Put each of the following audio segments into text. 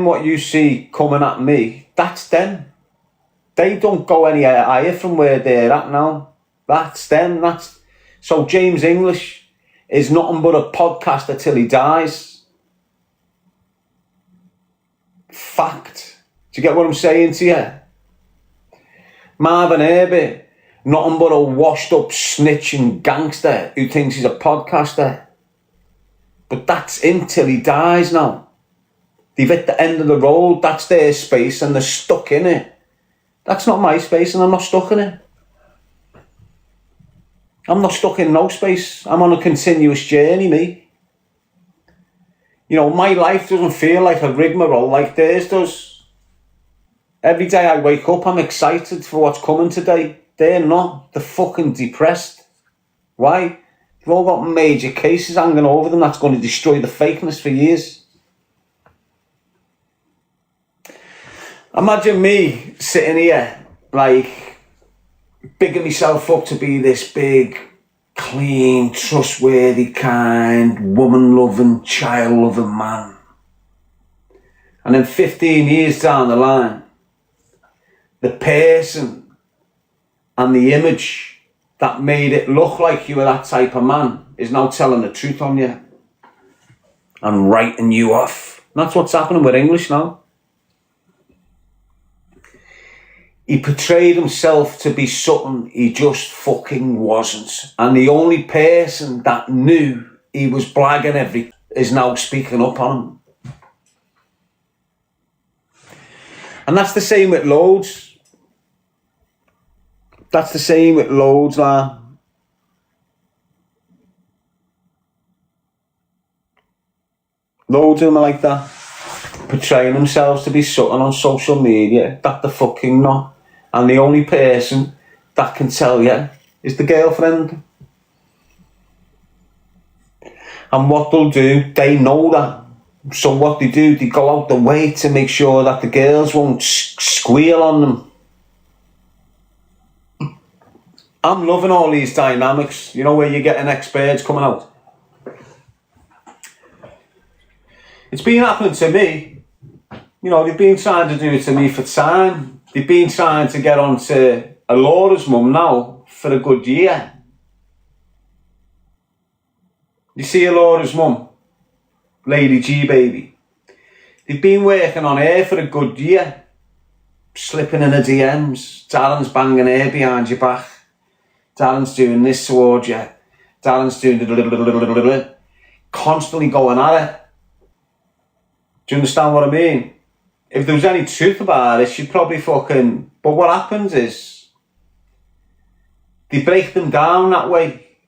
what you see coming at me, that's them. They don't go any higher from where they're at now. That's them. So James English is nothing but a podcaster till he dies. Fact. Do you get what I'm saying to you? Marvin Herbert, nothing but a washed up snitching gangster who thinks he's a podcaster. But that's him till he dies now. They've hit the end of the road. That's their space and they're stuck in it. That's not my space and I'm not stuck in it. I'm not stuck in no space. I'm on a continuous journey, mate. You know, my life doesn't feel like a rigmarole like theirs does. Every day I wake up, I'm excited for what's coming today. They're not. They're fucking depressed. Why? They've all got major cases hanging over them that's going to destroy the fakeness for years. Imagine me sitting here, like, bigging myself up to be this big, clean, trustworthy, kind, woman-loving, child-loving man. And then 15 years down the line, the person and the image that made it look like you were that type of man is now telling the truth on you and writing you off. And that's what's happening with English now. He portrayed himself to be something he just fucking wasn't. And the only person that knew he was blagging everything is now speaking up on him. And that's the same with loads. That's the same with loads, man. Loads of them are like that. Portraying themselves to be something on social media that they're fucking not. And the only person that can tell you is the girlfriend. And what they'll do, they know that. So what they do, they go out the way to make sure that the girls won't squeal on them. I'm loving all these dynamics, you know, where you're getting experts coming out. It's been happening to me. You know, they've been trying to do it to me for time. They've been trying to get on to Laura's mum now for a good year. You see Laura's mum, Lady G baby. They've been working on her for a good year. Slipping in her DMs. Darren's banging her behind your back. Darren's doing this towards you. Darren's doing the constantly going at it. Do you understand what I mean? If there was any truth about it, she'd probably fucking... But what happens is, they break them down that way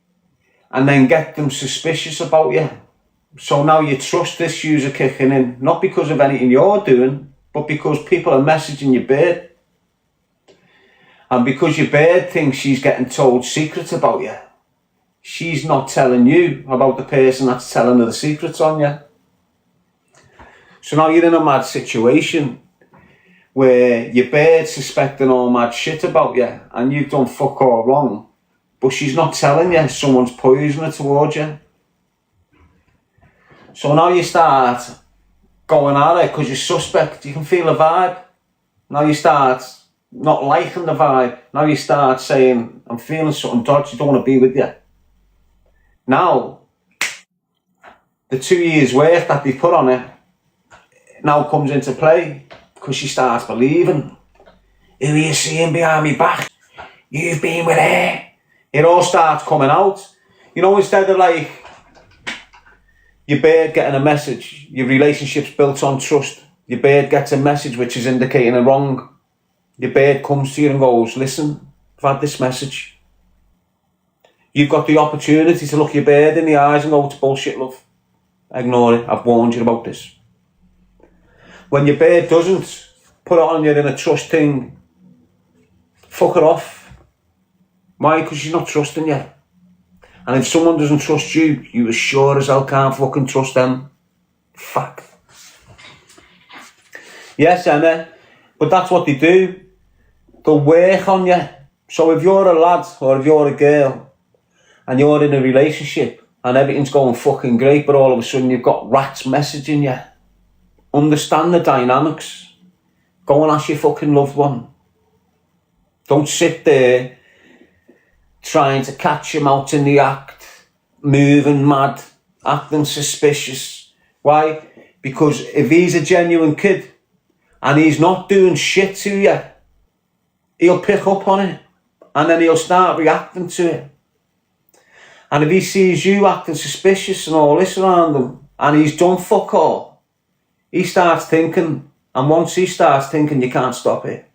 and then get them suspicious about you. So now your trust issues are kicking in, not because of anything you're doing, but because people are messaging your bird. And because your bird thinks she's getting told secrets about you, she's not telling you about the person that's telling her the secrets on you. So now you're in a mad situation where your bird's suspecting all mad shit about you and you've done fuck all wrong, but she's not telling you someone's poisoning her towards you. So now you start going at it because you're suspect. You can feel a vibe. Now you start not liking the vibe. Now you start saying, I'm feeling something dodgy, don't want to be with you. Now, the 2 years' work that they put on it now comes into play because she starts believing. Who are you seeing behind me back? You've been with her. It all starts coming out. You know, instead of like your bird getting a message, your relationship's built on trust. Your bird gets a message which is indicating a wrong. Your bird comes to you and goes, listen, I've had this message. You've got the opportunity to look your bird in the eyes and go, it's bullshit, love. Ignore it. I've warned you about this. When your bird doesn't put it on you in a trust thing, fuck her off. Why? Because she's not trusting you. And if someone doesn't trust you, you as sure as hell can't fucking trust them. Fact. Yes, Emma, but that's what they do. They'll work on you. So if you're a lad or if you're a girl and you're in a relationship and everything's going fucking great, but all of a sudden you've got rats messaging you, Understand the dynamics. Go and ask your fucking loved one. Don't sit there trying to catch him out in the act, moving mad, acting suspicious. Why? Because if he's a genuine kid and he's not doing shit to you, he'll pick up on it and then he'll start reacting to it. And if he sees you acting suspicious and all this around him and he's done fuck all, he starts thinking, and once he starts thinking, you can't stop it.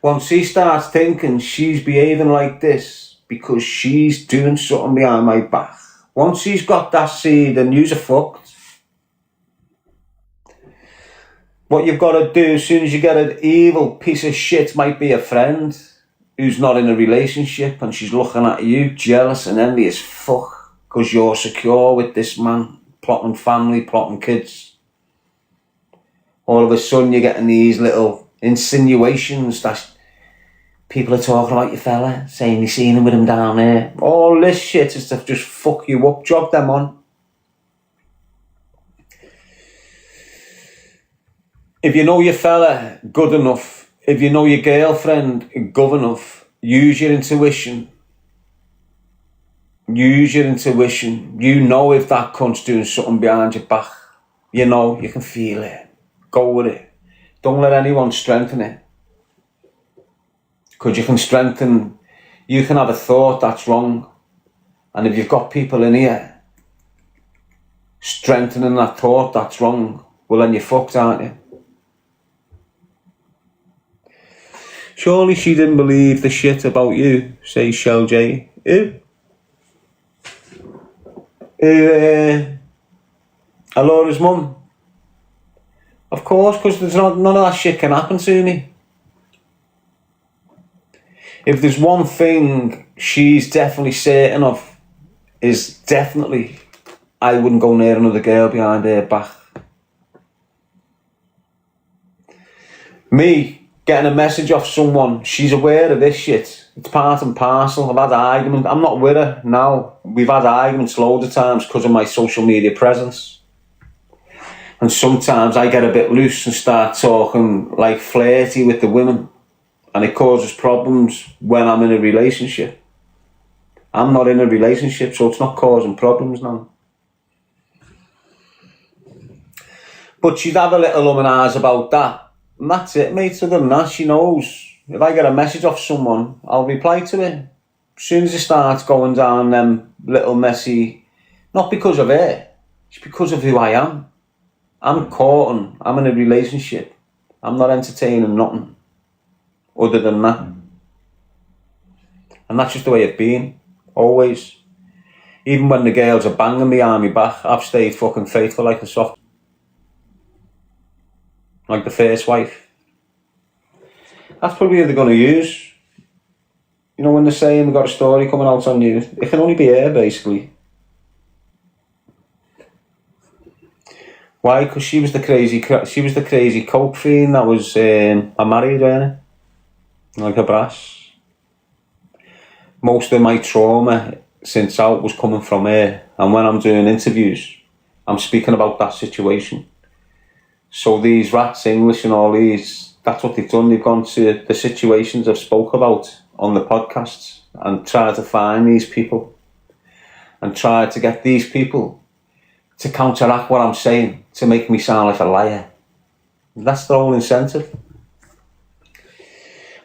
Once he starts thinking she's behaving like this because she's doing something behind my back, once he's got that seed, then you're fucked. What you've got to do as soon as you get an evil piece of shit, might be a friend who's not in a relationship and she's looking at you jealous and envious fuck because you're secure with this man, plotting family, plotting kids. All of a sudden you're getting these little insinuations that people are talking about your fella, saying you seen him with him down there. All this shit is to just fuck you up. Jog them on. If you know your fella good enough, if you know your girlfriend good enough, use your intuition. Use your intuition. You know if that cunt's doing something behind your back. You know, you can feel it. Go with it. Don't let anyone strengthen it. Because you can have a thought that's wrong. And if you've got people in here strengthening that thought that's wrong, well then you're fucked, aren't you? Surely she didn't believe the shit about you, says Shell J. Alora's mum. Of course, because none of that shit can happen to me. If there's one thing she's definitely certain of, is definitely I wouldn't go near another girl behind her back. Me getting a message off someone, she's aware of this shit. It's part and parcel. I've had an argument. I'm not with her now. We've had arguments loads of times because of my social media presence. And sometimes I get a bit loose and start talking like flirty with the women. And it causes problems when I'm in a relationship. I'm not in a relationship, so it's not causing problems now. But she'd have a little and ahs about that. And that's it, mate. Other than that, she knows. If I get a message off someone, I'll reply to it. As soon as it starts going down them little messy... Not because of her. It's because of who I am. I'm courting. I'm in a relationship. I'm not entertaining nothing other than that. And that's just the way it's been. Always. Even when the girls are banging me on my back, I've stayed fucking faithful like a soft... Like the first wife. That's probably who they're going to use. You know when they're saying we've got a story coming out on you, it can only be her, basically. Why? Because she was the crazy coke fiend that was I married her, like a brass. Most of my trauma since out was coming from her, and when I'm doing interviews, I'm speaking about that situation. So these rats, English and all these, that's what they've done. They've gone to the situations I've spoke about on the podcasts and tried to find these people and tried to get these people to counteract what I'm saying, to make me sound like a liar. That's the whole incentive.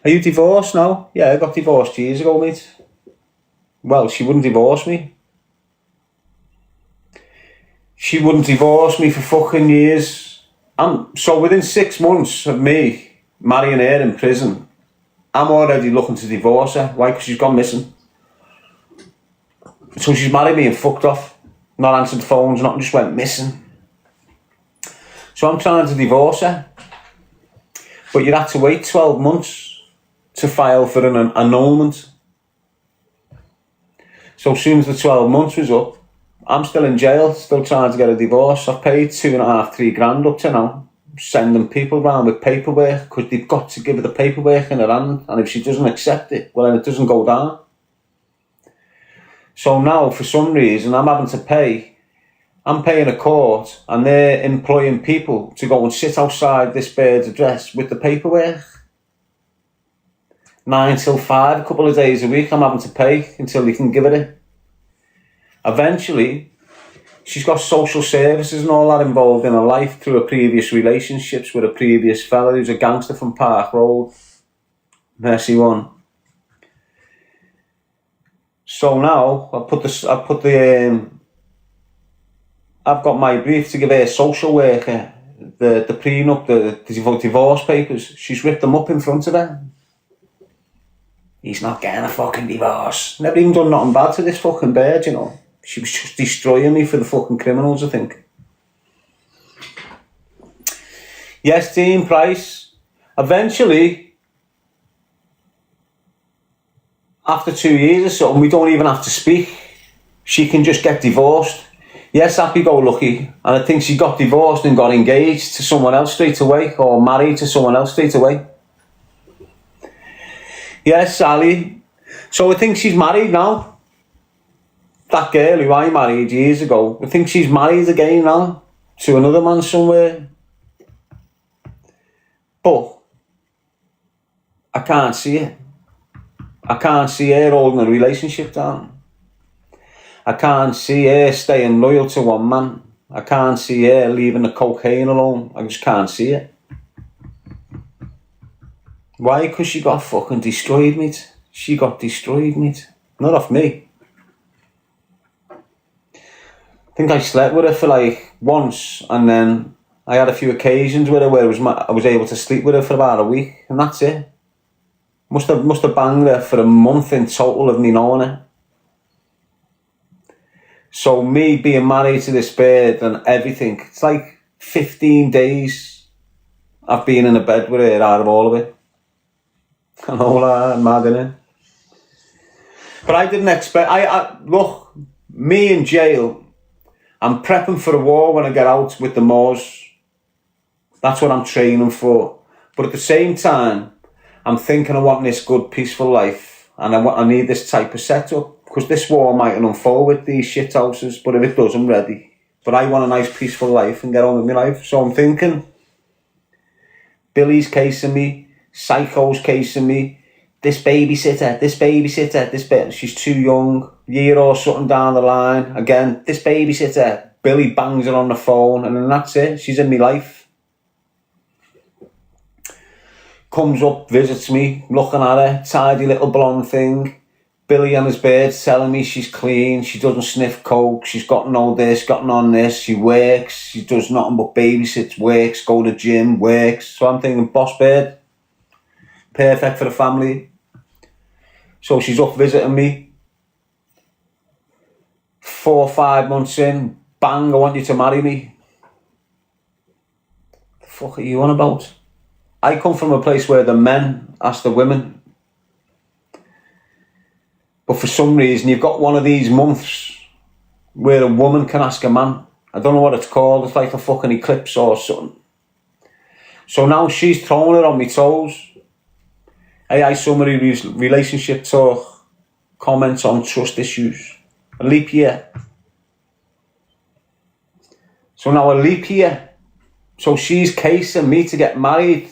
Are you divorced now? Yeah, I got divorced years ago, mate. Well, she wouldn't divorce me. She wouldn't divorce me for fucking years. So within 6 months of me marrying her in prison, I'm already looking to divorce her. Why? Because she's gone missing. So she's married me and fucked off. Not answered phones, nothing, just went missing. So I'm trying to divorce her. But you'd have to wait 12 months to file for an annulment. So as soon as the 12 months was up, I'm still in jail, still trying to get a divorce. I've paid 2.5, 3 grand up to now, sending people round with paperwork, because they've got to give her the paperwork in her hand, and if she doesn't accept it, well then it doesn't go down. So now, for some reason, I'm having to pay I'm paying a court and they're employing people to go and sit outside this bird's address with the paperwork. 9 till 5, a couple of days a week I'm having to pay until they can give it. Eventually, she's got social services and all that involved in her life through her previous relationships with a previous fella who's a gangster from Park Road. Mercy one. So now I've got my brief to give her social worker the prenup, the divorce papers. She's ripped them up in front of her. He's not getting a fucking divorce. Never even done nothing bad to this fucking bird, you know. She was just destroying me for the fucking criminals, I think. Yes, Dean Price. Eventually, after 2 years or something, we don't even have to speak. She can just get divorced. Yes, happy-go-lucky. And I think she got divorced and got engaged to someone else straight away, or married to someone else straight away. Yes, Sally. So I think she's married now. That girl who I married years ago, I think she's married again now to another man somewhere. But I can't see it. I can't see her holding a relationship down. I can't see her staying loyal to one man. I can't see her leaving the cocaine alone. I just can't see it. Why? Because she got fucking destroyed, mate. She got destroyed, mate. Not off me. I think I slept with her for like once, and then I had a few occasions with her where I was able to sleep with her for about a week, and that's it. Must have banged her for a month in total of me knowing her. So me being married to this bird and everything, it's like 15 days I've been in a bed with her out of all of it. And all that, mad, innit? But I didn't expect... Look, me in jail, I'm prepping for a war when I get out with the Moors. That's what I'm training for. But at the same time, I'm thinking I want this good, peaceful life. And I need this type of setup. Because this war might unfold with these shit houses. But if it does, I'm ready. But I want a nice, peaceful life and get on with my life. So I'm thinking, Billy's casing me. Psycho's casing me. This babysitter. She's too young. Year or something down the line. Again, this babysitter. Billy bangs her on the phone, and then that's it. She's in my life. Comes up, visits me, looking at her, tidy little blonde thing. Billy and his birds telling me she's clean, she doesn't sniff coke, she's got no this, got none this, she works, she does nothing but babysits, works, go to gym, works. So I'm thinking, boss bird. Perfect for the family. So she's up visiting me. 4 or 5 months in, bang, I want you to marry me. The fuck are you on about? I come from a place where the men ask the women. But for some reason, you've got one of these months where a woman can ask a man. I don't know what it's called. It's like a fucking eclipse or something. So now she's throwing it on me toes. AI summary relationship talk, comments on trust issues. A leap year. So now a leap year. So she's casing me to get married.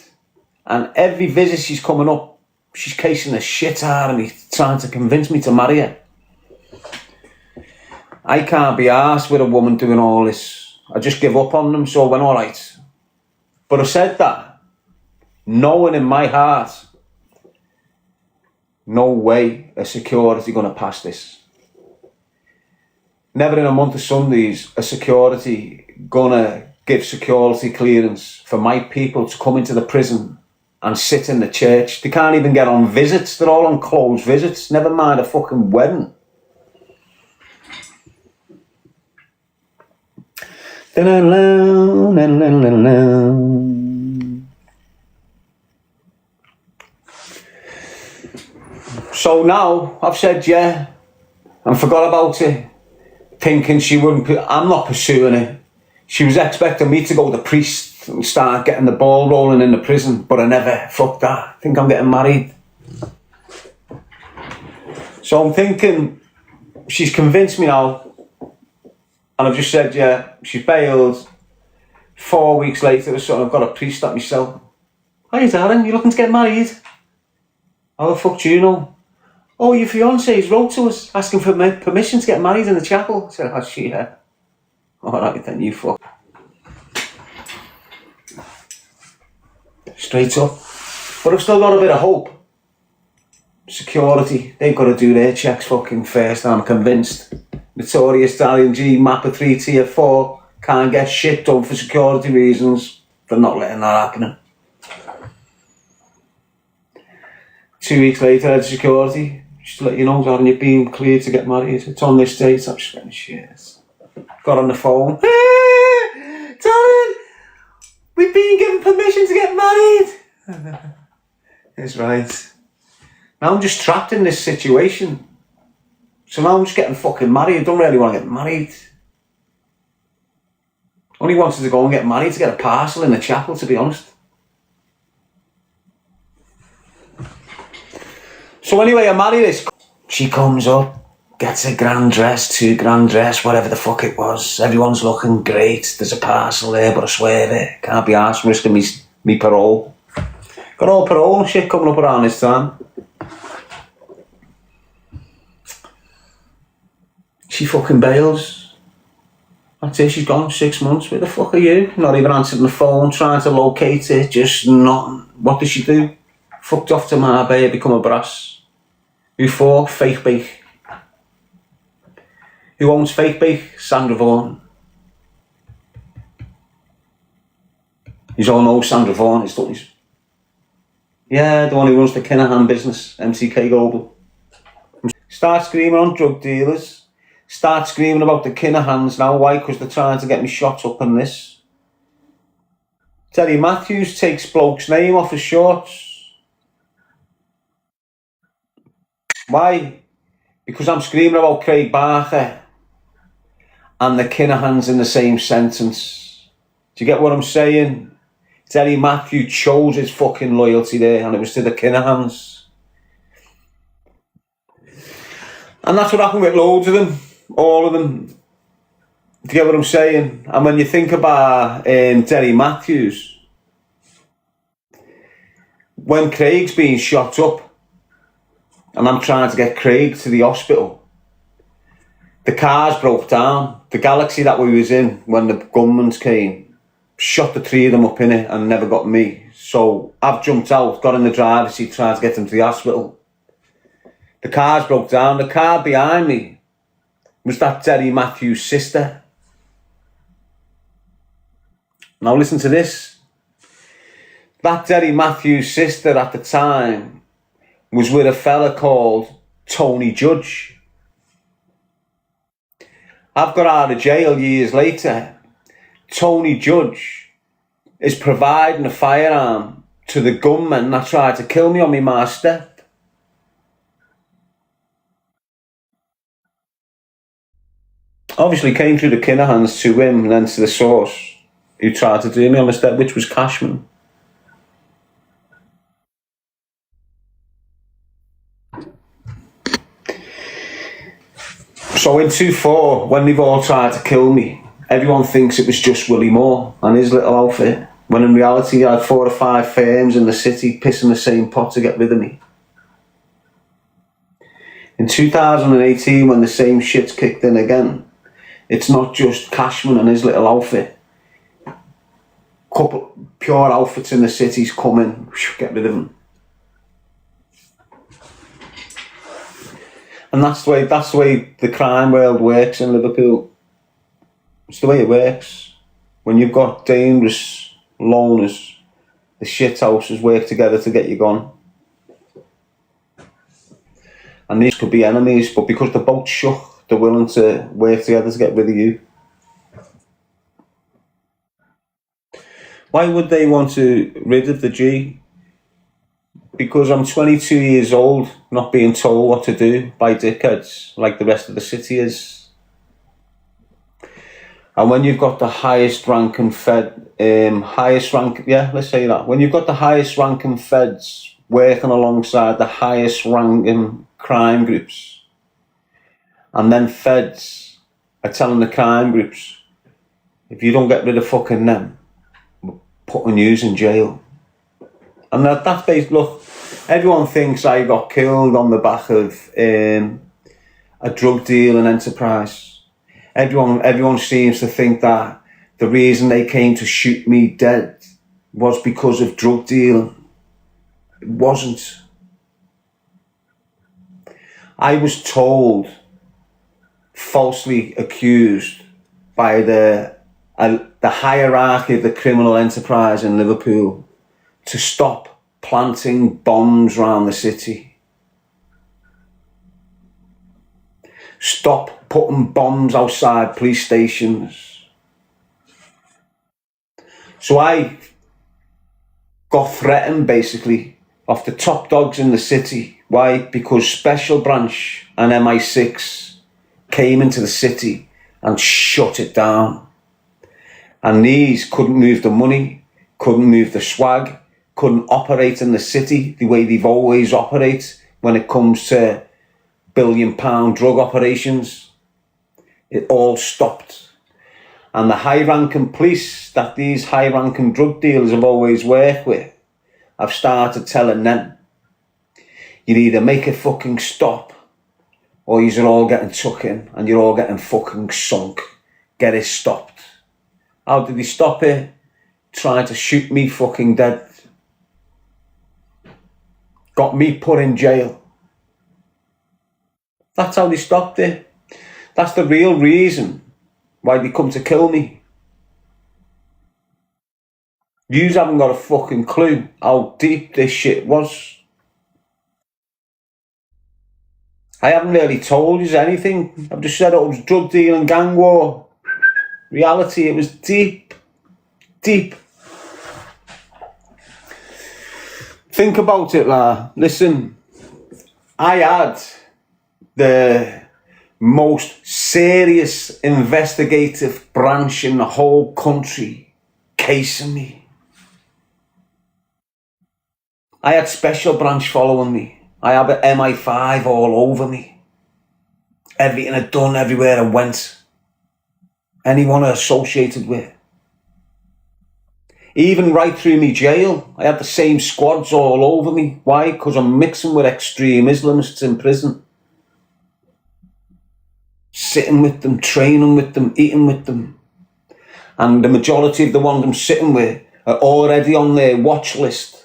And every visit she's coming up, she's casing the shit out of me, trying to convince me to marry her. I can't be arsed with a woman doing all this. I just give up on them, so I went alright. But I said that, knowing in my heart, no way a security going to pass this. Never in a month of Sundays a security going to give security clearance for my people to come into the prison and sit in the church. They can't even get on visits. They're all on closed visits. Never mind a fucking wedding. So now I've said yeah and forgot about it, thinking she wouldn't. I'm not pursuing it. She was expecting me to go to the priest and start getting the ball rolling in the prison, but I never. Fuck that. I think I'm getting married. So I'm thinking she's convinced me now. And I've just said, yeah, she's bailed. 4 weeks later or so, I've got a priest at my cell. Hi Darren, you looking to get married? How the fuck do you know? Oh, your fiance's wrote to us asking for permission to get married in the chapel. I said, oh shit, yeah. Alright then, you fuck. Straight up. But I've still got a bit of hope. Security, they've got to do their checks fucking first, I'm convinced. Notorious Darren Gee, Mapper 3 Tier 4, can't get shit done for security reasons. They're not letting that happen. 2 weeks later, I had security. Just to let you know, Darren, you've been cleared to get married. It's on this date. I'm just getting shit. Got on the phone. Hey, Darren, we've been given permission to get married. That's right. Now I'm just trapped in this situation. So now I'm just getting fucking married. I don't really want to get married. Only wanted to go and get married to get a parcel in the chapel, to be honest. So anyway, I marry this. She comes up, gets a grand dress, 2 grand dress, whatever the fuck it was. Everyone's looking great. There's a parcel there, but I swear it can't be arsed risking me parole. Got all parole and shit coming up around this time. She fucking bails. That's it, she's gone 6 months. Where the fuck are you? Not even answering the phone, trying to locate it, just nothing. What does she do? Fucked off to Marbella, become a brass. Who for? Fake Bake. Who owns Fake Bake? Sandra Vaughan. You all know Sandra Vaughan, is, don't you? Yeah, the one who runs the Kinahan business, MTK Global. Start screaming on drug dealers. Start screaming about the Kinahans now. Why? Because they're trying to get me shot up in this. Terry Matthews takes bloke's name off his shorts. Why? Because I'm screaming about Craig Barker and the Kinahans in the same sentence. Do you get what I'm saying? Terry Matthews chose his fucking loyalty there, and it was to the Kinahans. And that's what happened with loads of them. All of them. Do you get what I'm saying? And when you think about Terry Matthews, when Craig's being shot up, and I'm trying to get Craig to the hospital, the cars broke down. The Galaxy that we was in when the gunmen came, shot the 3 of them up in it and never got me. So I've jumped out, got in the driver's seat, trying to get them to the hospital. The cars broke down. The car behind me was that Terry Matthews' sister. Now listen to this. That Terry Matthews' sister at the time was with a fella called Tony Judge. I've got out of jail years later. Tony Judge is providing a firearm to the gunmen that tried to kill me on my ma's step. Obviously came through the Kinahans to him and then to the source who tried to do me on the step, which was Cashman. So in 2004, when they've all tried to kill me, everyone thinks it was just Willie Moore and his little outfit, when in reality I had 4 or 5 firms in the city pissing the same pot to get rid of me. In 2018, when the same shit's kicked in again, it's not just Cashman and his little outfit. Couple pure outfits in the city's coming, get rid of them. And that's the way the crime world works in Liverpool. It's the way it works. When you've got dangerous loners, the shit houses work together to get you gone. And these could be enemies, but because they're both shook, they're willing to work together to get rid of you. Why would they want to rid of the G? Because I'm 22 years old, not being told what to do by dickheads like the rest of the city is. And when you've got the highest ranking let's say that. When you've got the highest ranking feds working alongside the highest ranking crime groups, and then feds are telling the crime groups, if you don't get rid of fucking them, we're putting you in jail. And that's based, look, everyone thinks I got killed on the back of a drug dealing enterprise. Everyone seems to think that the reason they came to shoot me dead was because of drug dealing. It wasn't. I was told, falsely accused by the hierarchy of the criminal enterprise in Liverpool, to stop planting bombs around the city. Stop putting bombs outside police stations. So I got threatened basically off the top dogs in the city. Why? Because Special Branch and MI6 came into the city and shut it down. And these couldn't move the money, couldn't move the swag, couldn't operate in the city the way they've always operated when it comes to billion-pound drug operations. It all stopped. And the high-ranking police that these high-ranking drug dealers have always worked with, I've started telling them, you either make it fucking stop, or you're all getting tucked in and you're all getting fucking sunk. Get it stopped. How did they stop it? Trying to shoot me fucking dead. Got me put in jail. That's how they stopped it. That's the real reason why they come to kill me. Yous haven't got a fucking clue how deep this shit was. I haven't really told you anything. I've just said it was drug dealing, gang war. Reality, it was deep. Deep. Think about it, lah. Listen, I had the most serious investigative branch in the whole country casing me. I had Special Branch following me. I had the MI5 all over me. Everything I'd done, everywhere I went. Anyone I associated with. Even right through me jail, I had the same squads all over me. Why? Because I'm mixing with extreme Islamists in prison. Sitting with them, training with them, eating with them. And the majority of the ones I'm sitting with are already on their watch list.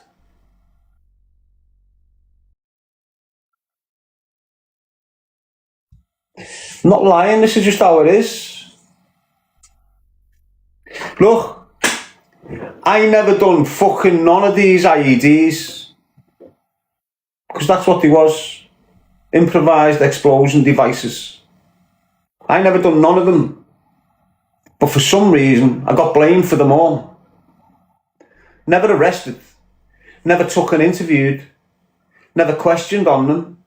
I'm not lying, this is just how it is. Look, I never done fucking none of these IEDs. Because that's what they was. Improvised explosion devices. I never done none of them. But for some reason, I got blamed for them all. Never arrested. Never took and interviewed. Never questioned on them.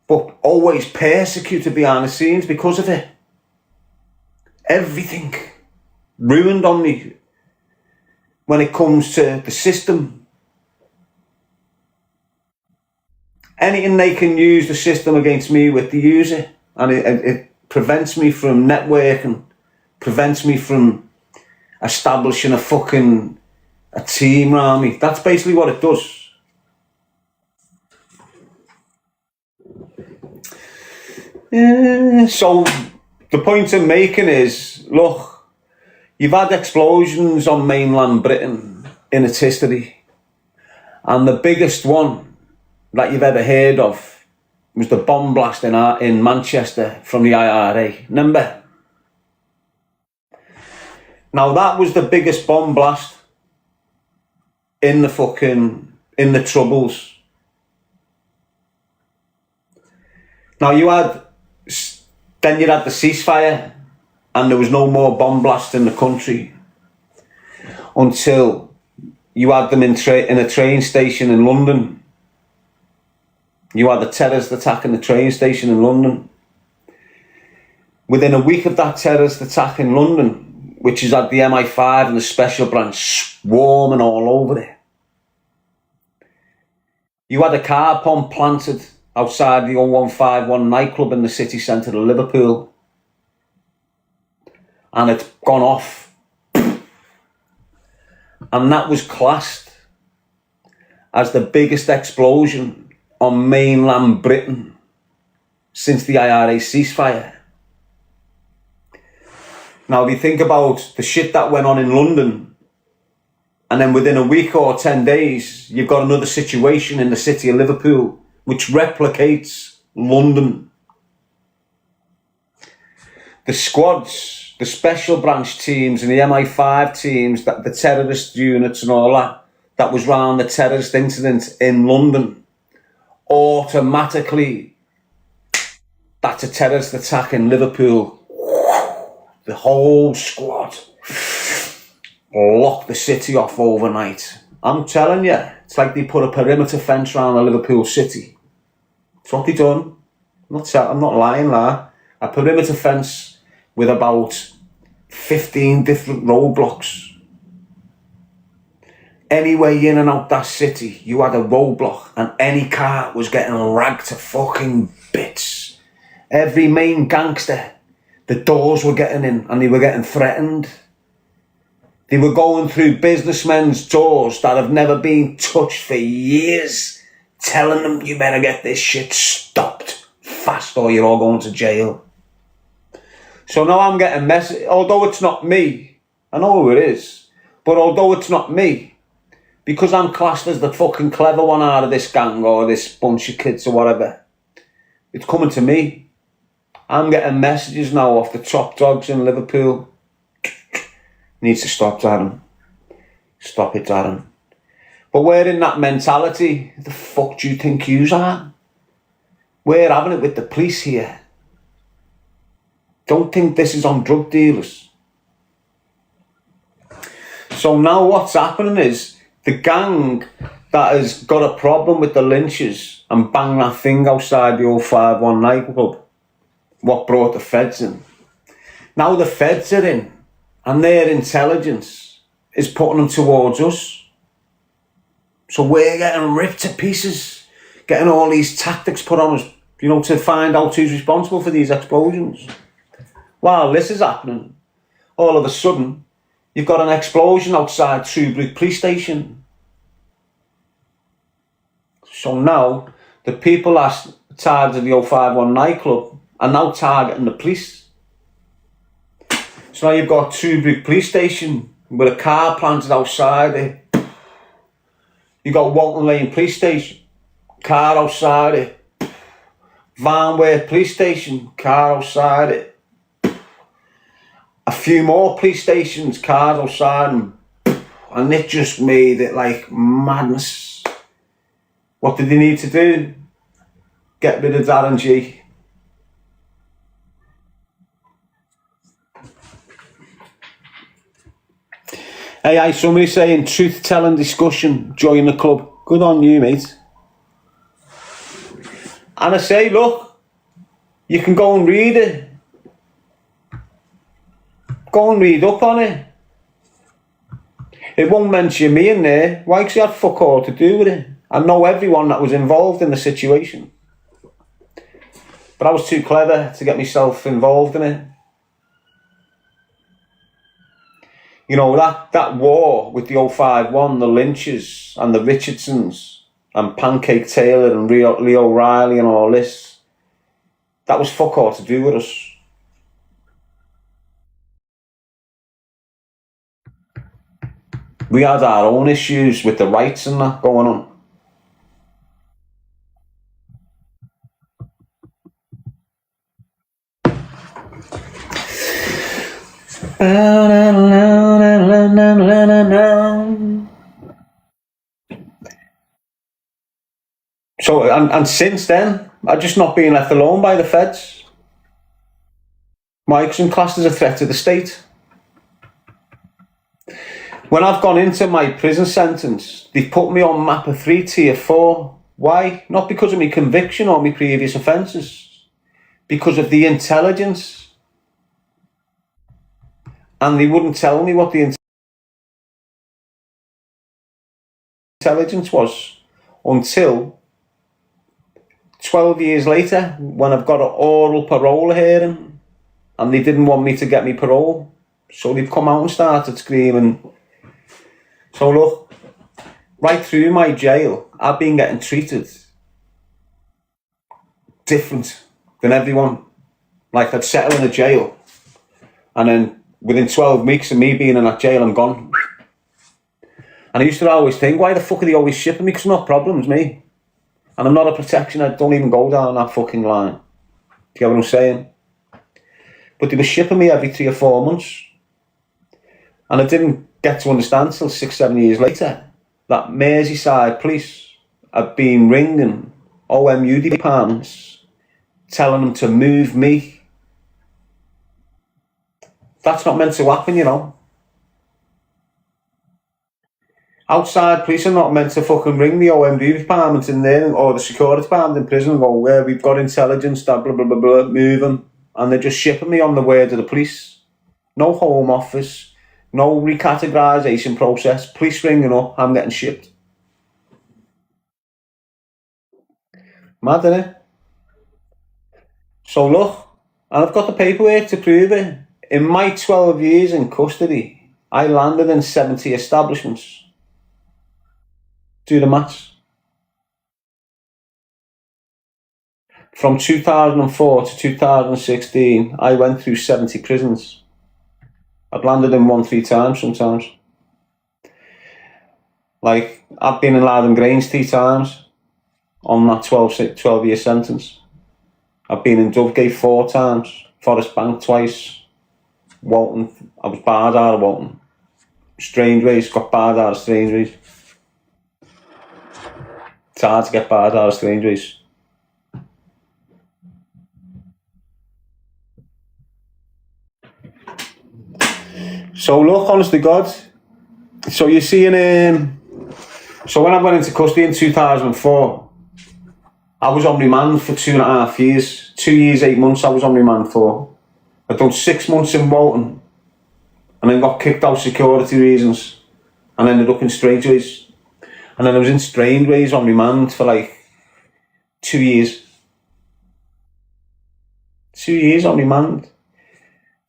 But always persecuted behind the scenes because of it. Everything ruined on me when it comes to the system. Anything they can use the system against me with, they use it. And it prevents me from networking, prevents me from establishing a team around me. That's basically what it does. So the point I'm making is, look, you've had explosions on mainland Britain in its history, and the biggest one that you've ever heard of was the bomb blast in Manchester from the IRA. Remember? Now that was the biggest bomb blast in the Troubles. Now you had the ceasefire, and there was no more bomb blasts in the country until you had them in a train station in London. You had the terrorist attack in the train station in London. Within a week of that terrorist attack in London, which is at the MI5 and the Special Branch swarming all over it, you had a car bomb planted outside the 0151 nightclub in the city centre of Liverpool. and it's gone off. And that was classed as the biggest explosion on mainland Britain since the IRA ceasefire. Now, if you think about the shit that went on in London, and then within a week or 10 days, you've got another situation in the city of Liverpool, which replicates London. The squads, the special branch teams and the MI5 teams, that the terrorist units and all that was round the terrorist incident in London, automatically, that's a terrorist attack in Liverpool. The whole squad locked the city off overnight. I'm telling you, it's like they put a perimeter fence around the Liverpool city. That's what they done. I'm not lying there. A perimeter fence with about 15 different roadblocks. Any way in and out that city, you had a roadblock, and any car was getting ragged to fucking bits. Every main gangster, the doors were getting in and they were getting threatened. They were going through businessmen's doors that have never been touched for years, telling them, you better get this shit stopped fast or you're all going to jail. So now I'm getting messy, although it's not me, I know who it is, but although it's not me, because I'm classed as the fucking clever one out of this gang or this bunch of kids or whatever, it's coming to me. I'm getting messages now off the top dogs in Liverpool. Needs to stop, Darren. Stop it, Darren. But we're in that mentality. The fuck do you think yous are? We're having it with the police here. Don't think this is on drug dealers. So now what's happening is the gang that has got a problem with the lynches and bang that thing outside the 051 nightclub, what brought the feds in. Now the feds are in, and their intelligence is putting them towards us. So we're getting ripped to pieces, getting all these tactics put on us, to find out who's responsible for these explosions. While this is happening, all of a sudden, you've got an explosion outside Truebrook Police Station. So now, the people that targeted the 051 nightclub are now targeting the police. So now you've got Truebrook Police Station with a car planted outside it. You've got Walton Lane Police Station, car outside it. Vanware Police Station, car outside it. A few more police stations, cars outside them. And it just made it like madness. What did they need to do? Get rid of Darren Gee. Hey, somebody saying truth-telling discussion, join the club. Good on you, mate. And I say, look, you can go and read it. Go and read up on it. It won't mention me in there. Why? Because it had fuck all to do with it. I know everyone that was involved in the situation. But I was too clever to get myself involved in it. That war with the 051, the Lynches and the Richardsons and Pancake Taylor and Lee O'Reilly and all this, that was fuck all to do with us. We had our own issues with the rights and that going on. So, and since then, I've just not been left alone by the feds. Mike's been classed as a threat to the state. When I've gone into my prison sentence, they've put me on map of 3 tier 4. Why? Not because of my conviction or my previous offences. Because of the intelligence. And they wouldn't tell me what the intelligence was until 12 years later, when I've got an oral parole hearing and they didn't want me to get me parole So they've come out and started screaming. So look, right through my jail, I've been getting treated different than everyone. Like I'd settle in a jail, and then within 12 weeks of me being in that jail, I'm gone. And I used to always think, why the fuck are they always shipping me? Because no problems, me. And I'm not a protection, I don't even go down that fucking line. Do you get what I'm saying? But they were shipping me every 3 or 4 months. And I didn't get to understand till 6-7 years later that Merseyside police have been ringing OMU departments, telling them to move me. That's not meant to happen, you know. Outside police are not meant to fucking ring the OMD department in there, or the security department in prison and go, where we've got intelligence, that blah, blah, blah, blah, move them. And they're just shipping me on the word of the police. No home office, no recategorisation process. Police ringing up, I'm getting shipped. Mad, innit? So look, and I've got the paperwork to prove it. In my 12 years in custody, I landed in 70 establishments. Do the maths. From 2004 to 2016, I went through 70 prisons. I've landed in 1-3 times sometimes. Like, I've been in Loudon Grange 3 times on that 12-year sentence. I've been in Dovegate 4 times, Forest Bank twice, Walton, I was barred out of Walton. Strangeways, got barred out of Strangeways. It's hard to get barred out of Strangeways. So look, honest to God, so you're seeing, so when I went into custody in 2004, I was on remand for 2.5 years. 2 years, 8 months I was on remand for. I'd done 6 months in Walton, and then got kicked out security reasons, and ended up in Strangeways. And then I was in Strangeways on remand for like 2 years. 2 years on remand.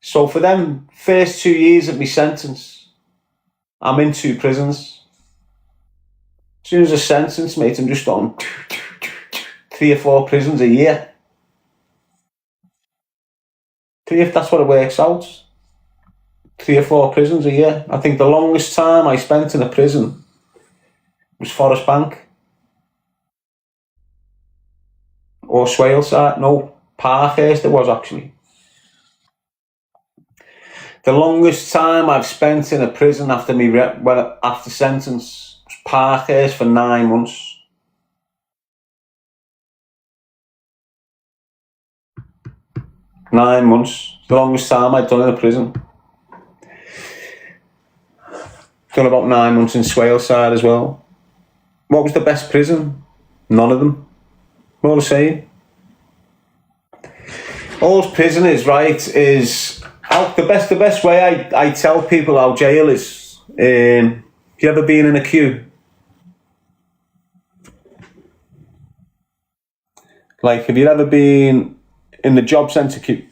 So for them first 2 years of my sentence, I'm in 2 prisons. As soon as a sentence, mate, I'm just on 3 or 4 prisons a year. 3, if that's what it works out. 3 or 4 prisons a year. I think the longest time I spent in a prison was Forest Bank. Or Swaleside. No, Parkhurst it was actually. The longest time I've spent in a prison after after sentence was Parkhurst for 9 months. Nine months. The longest time I'd done in a prison. Done about 9 months in Swaleside as well. What was the best prison? None of them. All the same. All prison is, right, is the best way I tell people how jail is. Have you ever been in a queue? Like, have you ever been in the job centre queue?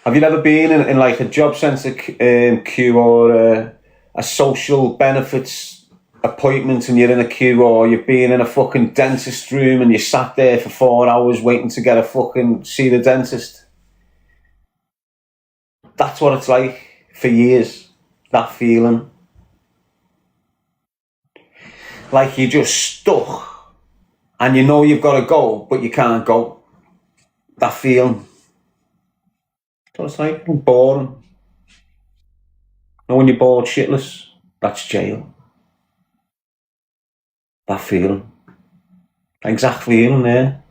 Have you ever been in like a job centre queue, or a social benefits appointment and you're in a queue, or you've been in a fucking dentist room and you sat there for 4 hours waiting to get see the dentist? That's what it's like for years, that feeling. Like you're just stuck and you know you've got to go, but you can't go. That feeling. That's what it's like, boring. When you're bored shitless, that's jail. That feeling. Exact feeling there.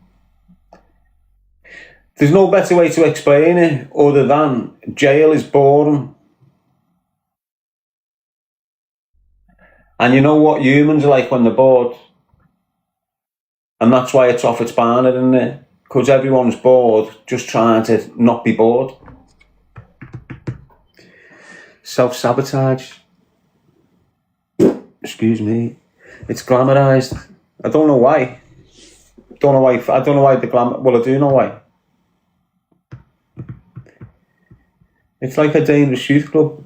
There's no better way to explain it other than jail is boring. And you know what humans are like when they're bored. And that's why it's off its banner, isn't it? Because everyone's bored, just trying to not be bored. Self-sabotage. Excuse me. It's glamorized. I don't know why. I don't know why the glamour. Well, I do know why. It's like a dangerous youth club.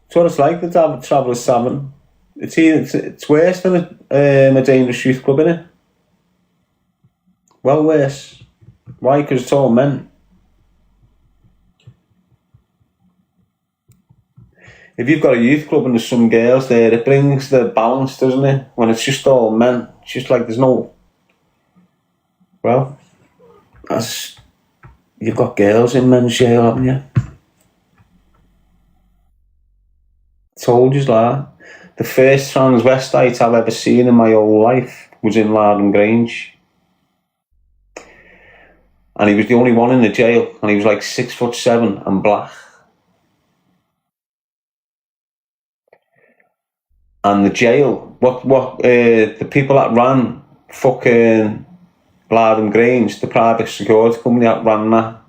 It's what it's like, the Traveller's Tavern. It's worse than a dangerous youth club, isn't it? Well worse. Why? Because it's all men. If you've got a youth club and there's some girls there, it brings the balance, doesn't it? When it's just all men. It's just like there's no... Well, you've got girls in men's jail, haven't you? Told you that. The first transvestite I've ever seen in my whole life was in Loudon Grange. And he was the only one in the jail, and he was like 6'7" and black. And the jail, the people that ran fucking Loudon Grange, the private security company that ran that,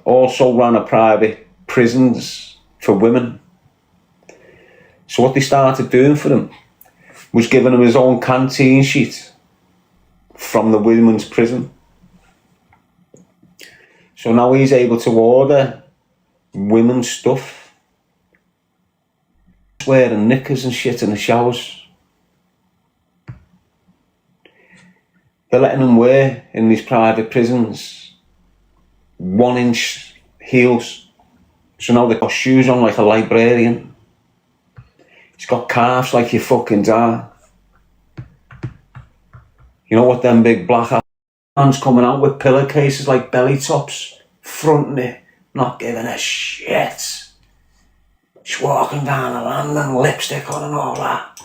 also ran a private prisons for women. So what they started doing for him was giving him his own canteen sheet from the women's prison. So now he's able to order women's stuff, wearing knickers and shit in the showers. They're letting him wear, in these private prisons, 1-inch heels. So now they've got shoes on like a librarian. He's got calves like you fucking die. You know what, them big black hands coming out with pillowcases like belly tops, fronting it, not giving a shit. Just walking down the land and lipstick on and all that.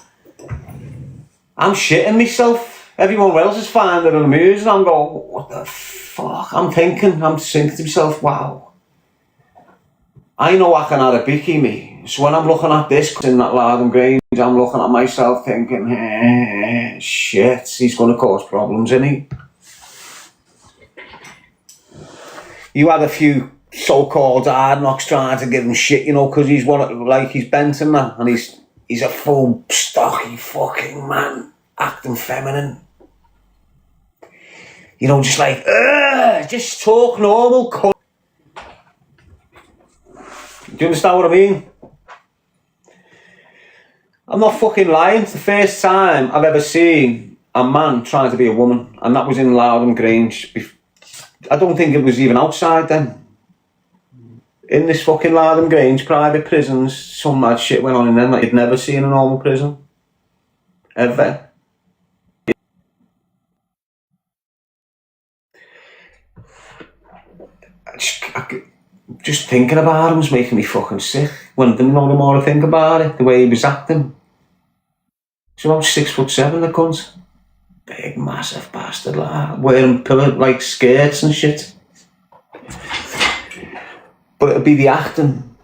I'm shitting myself. Everyone else is finding it amusing. I'm going, what the fuck? I'm thinking to myself, wow. I know I can have a bikini, me. So when I'm looking at this in that Loudon Grange, I'm looking at myself thinking, shit, he's going to cause problems, isn't he? You had a few so-called hard knocks trying to give him shit, you know, because he's he's bent and that, and he's a full stocky fucking man, acting feminine. You know, just like, just talk normal, cunt. Do you understand what I mean? I'm not fucking lying. It's the first time I've ever seen a man trying to be a woman, and that was in Loudon Grange. I don't think it was even outside then. In this fucking Loudon Grange, private prisons, some mad shit went on in them that you'd never see in a normal prison. Ever. Just thinking about him was making me fucking sick. When the more I think about it, the way he was acting. He's about 6'7", the cunt. Big, massive bastard, wearing like skirts and shit. But it'd be the acting.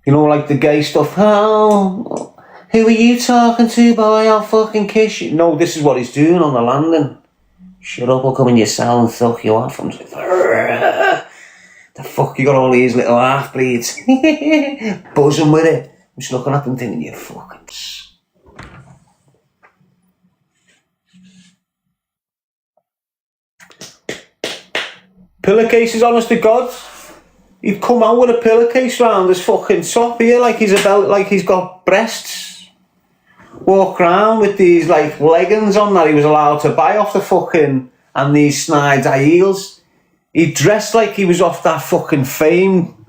You know, like the gay stuff. Oh, who are you talking to, boy? I'll fucking kiss you. No, this is what he's doing on the landing. Shut up, I'll come in your cell and suck you off. I'm just like, the fuck, you got all these little half-breeds buzzing with it. I'm just looking at them thinking, you fucking... Pillowcases, honest to God. He'd come out with a pillowcase round his fucking top here, like he's got breasts. Walk around with these like leggings on that he was allowed to buy off the fucking, and these snide high heels. He dressed like he was off that fucking Fame.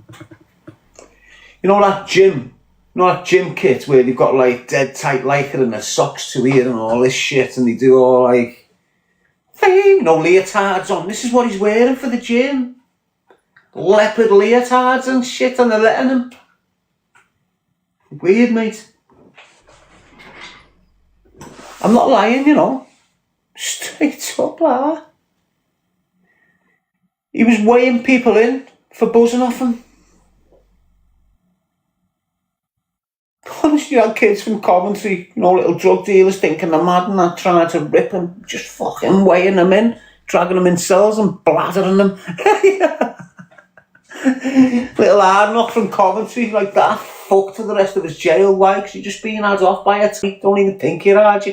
You know that gym? You know that gym kit where they've got like dead tight lycra and their socks to here and all this shit, and they do all like Fame, no leotards on. This is what he's wearing for the gym. Leopard leotards and shit, and they're letting him. Weird, mate. I'm not lying, you know. Straight up, like. He was weighing people in for buzzing off him. Honestly, you had kids from Coventry, you know, little drug dealers thinking they're mad and that, trying to rip him, just fucking weighing them in, dragging them in cells and blathering them. Little hard knock from Coventry like that, fucked for the rest of his jail. Why? Because you're just being had off by a tweet. Don't even think you're hard.